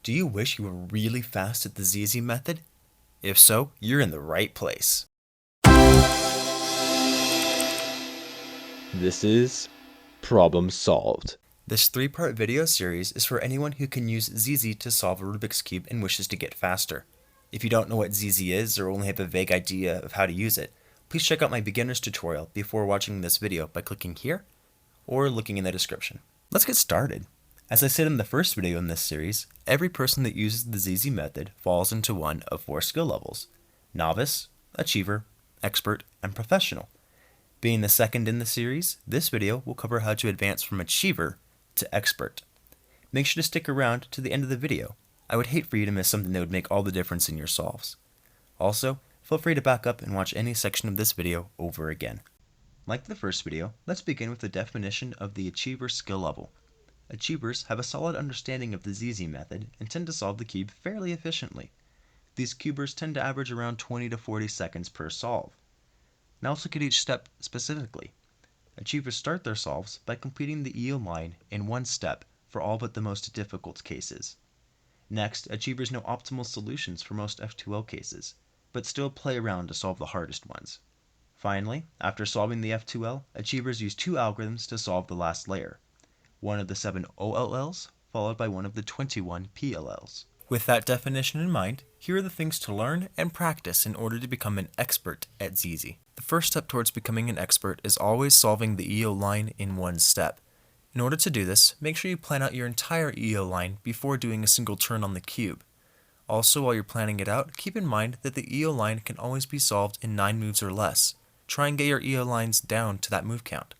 Do you wish you were really fast at the ZZ method? If so, you're in the right place. This is Problem Solved. This 3-part video series is for anyone who can use ZZ to solve a Rubik's Cube and wishes to get faster. If you don't know what ZZ is or only have a vague idea of how to use it, please check out my beginner's tutorial before watching this video by clicking here or looking in the description. Let's get started. As I said in the first video in this series, every person that uses the ZZ method falls into one of 4 skill levels: Novice, Achiever, Expert, and Professional. Being the second in the series, this video will cover how to advance from Achiever to Expert. Make sure to stick around to the end of the video. I would hate for you to miss something that would make all the difference in your solves. Also, feel free to back up and watch any section of this video over again. Like the first video, let's begin with the definition of the Achiever skill level. Achievers have a solid understanding of the ZZ method and tend to solve the cube fairly efficiently. These cubers tend to average around 20 to 40 seconds per solve. Now let's look at each step specifically. Achievers start their solves by completing the EOLine in one step for all but the most difficult cases. Next, achievers know optimal solutions for most F2L cases, but still play around to solve the hardest ones. Finally, after solving the F2L, achievers use 2 algorithms to solve the last layer: one of the 7 OLLs, followed by one of the 21 PLLs. With that definition in mind, here are the things to learn and practice in order to become an expert at ZZ. The first step towards becoming an expert is always solving the EOLine in one step. In order to do this, make sure you plan out your entire EOLine before doing a single turn on the cube. Also, while you're planning it out, keep in mind that the EOLine can always be solved in 9 moves or less. Try and get your EOLines down to that move count.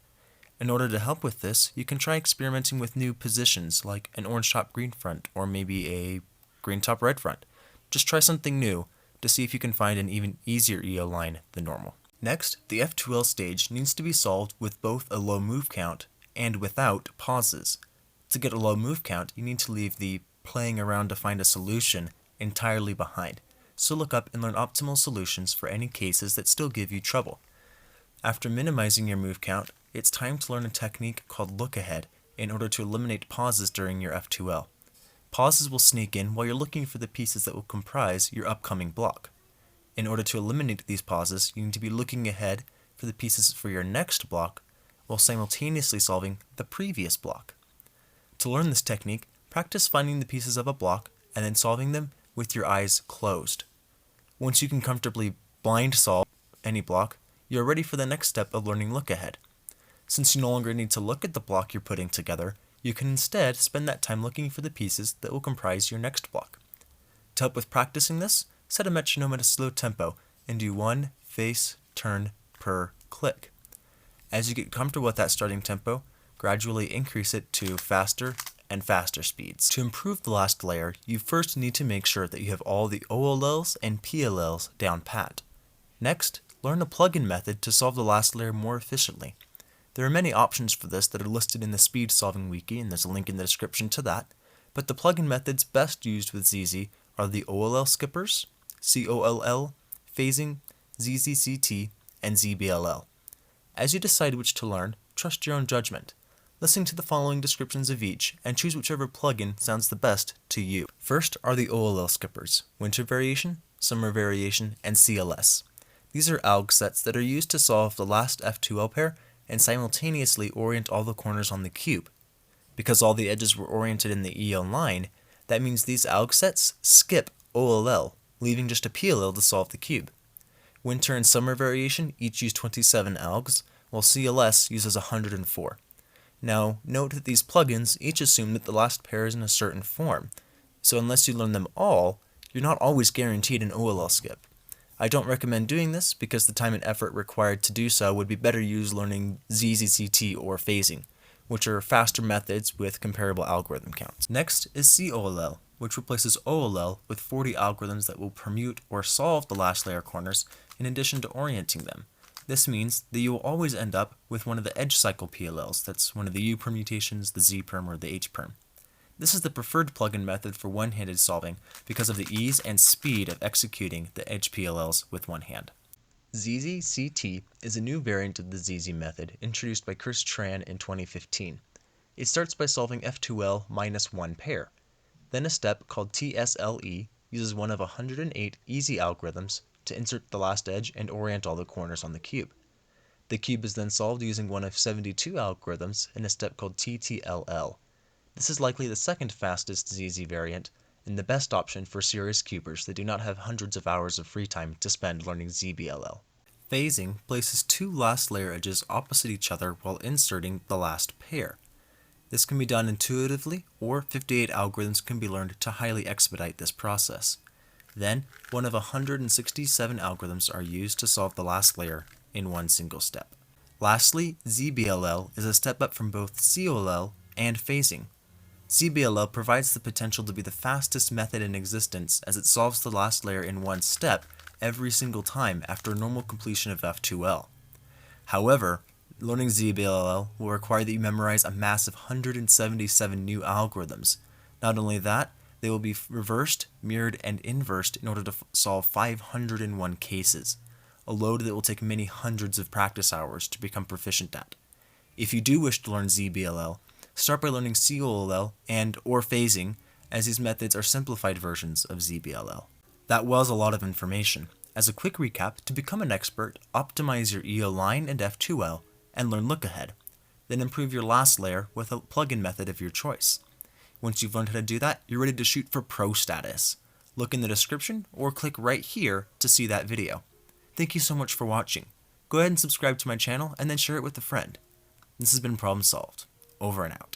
In order to help with this, you can try experimenting with new positions like an orange top green front or maybe a green top red front. Just try something new to see if you can find an even easier EOLine than normal. Next, the F2L stage needs to be solved with both a low move count and without pauses. To get a low move count, you need to leave the playing around to find a solution entirely behind. So look up and learn optimal solutions for any cases that still give you trouble. After minimizing your move count, it's time to learn a technique called LookAhead in order to eliminate pauses during your F2L. Pauses will sneak in while you're looking for the pieces that will comprise your upcoming block. In order to eliminate these pauses, you need to be looking ahead for the pieces for your next block while simultaneously solving the previous block. To learn this technique, practice finding the pieces of a block and then solving them with your eyes closed. Once you can comfortably blind solve any block, you're ready for the next step of learning LookAhead. Since you no longer need to look at the block you're putting together, you can instead spend that time looking for the pieces that will comprise your next block. To help with practicing this, set a metronome at a slow tempo and do 1 face turn per click. As you get comfortable with that starting tempo, gradually increase it to faster and faster speeds. To improve the last layer, you first need to make sure that you have all the OLLs and PLLs down pat. Next, learn a plugin method to solve the last layer more efficiently. There are many options for this that are listed in the Speed Solving Wiki, and there's a link in the description to that, but the plugin methods best used with ZZ are the OLL Skippers, COLL, Phasing, ZZCT, and ZBLL. As you decide which to learn, trust your own judgment. Listen to the following descriptions of each and choose whichever plugin sounds the best to you. First are the OLL Skippers: Winter Variation, Summer Variation, and CLS. These are alg sets that are used to solve the last F2L pair and simultaneously orient all the corners on the cube. Because all the edges were oriented in the EOLine, that means these alg sets skip OLL, leaving just a PLL to solve the cube. Winter and Summer Variation each use 27 algs, while CLS uses 104. Now, note that these plugins each assume that the last pair is in a certain form, so unless you learn them all, you're not always guaranteed an OLL skip. I don't recommend doing this because the time and effort required to do so would be better used learning ZZCT or phasing, which are faster methods with comparable algorithm counts. Next is COLL, which replaces OLL with 40 algorithms that will permute or solve the last layer corners in addition to orienting them. This means that you will always end up with one of the edge cycle PLLs, that's one of the U permutations, the Z perm, or the H perm. This is the preferred plugin method for one-handed solving because of the ease and speed of executing the edge PLLs with one hand. ZZCT is a new variant of the ZZ method introduced by Chris Tran in 2015. It starts by solving F2L minus one pair. Then a step called TSLE uses one of 108 easy algorithms to insert the last edge and orient all the corners on the cube. The cube is then solved using one of 72 algorithms in a step called TTLL. This is likely the second fastest ZZ variant and the best option for serious cubers that do not have hundreds of hours of free time to spend learning ZBLL. Phasing places two last layer edges opposite each other while inserting the last pair. This can be done intuitively, or 58 algorithms can be learned to highly expedite this process. Then, one of 167 algorithms are used to solve the last layer in one single step. Lastly, ZBLL is a step up from both COLL and phasing. ZBLL provides the potential to be the fastest method in existence as it solves the last layer in one step every single time after normal completion of F2L. However, learning ZBLL will require that you memorize a massive 177 new algorithms. Not only that, they will be reversed, mirrored, and inversed in order to solve 501 cases, a load that will take many hundreds of practice hours to become proficient at. If you do wish to learn ZBLL, start by learning COLL and/or phasing, as these methods are simplified versions of ZBLL. That was a lot of information. As a quick recap, to become an expert, optimize your EOLine and F2L, and learn LookAhead. Then improve your last layer with a plugin method of your choice. Once you've learned how to do that, you're ready to shoot for pro status. Look in the description or click right here to see that video. Thank you so much for watching. Go ahead and subscribe to my channel and then share it with a friend. This has been Problem Solved. Over and out.